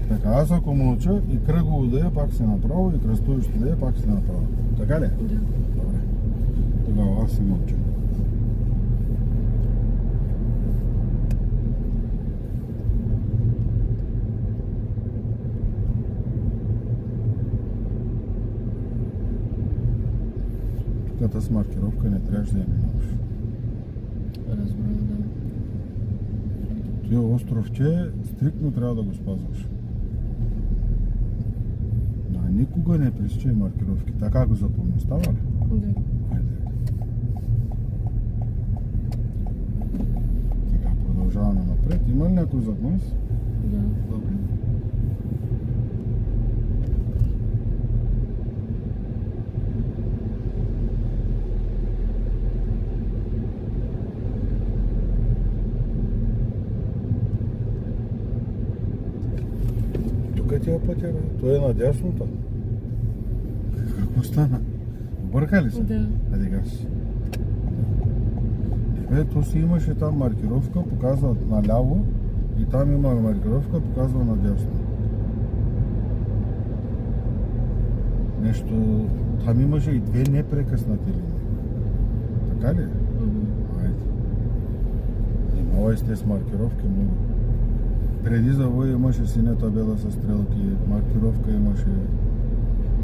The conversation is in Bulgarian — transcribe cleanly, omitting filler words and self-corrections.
Така, аз ако мълча и кръгово да е, пак си направо, и кръстовище да е, пак си направо. Така ли? Да. Добре. Тогава аз си мълча. Тук с маркировка не трябваше да я минаваш. Разбрах, да. Тия островче стриктно трябва да го спазваш. Да, никога не пресичай маркировки. Така го запомни. Става ли? Да. Айде. Така, продължаваме напред. Има ли някой зад нас? Да. Добре. Тук ти е пътя, бе. Той е надясното. Какво стана? Обърка ли се? Да. Айде газ. Бе, то си имаше там маркировка, показва наляво и там има маркировка, показва надясно. Нещо... Там имаше и две непрекъснати линии. Така ли? Айде. Внимавай с тези маркировки много. Преди завоя имаше синя табела с стрелки, маркировка имаше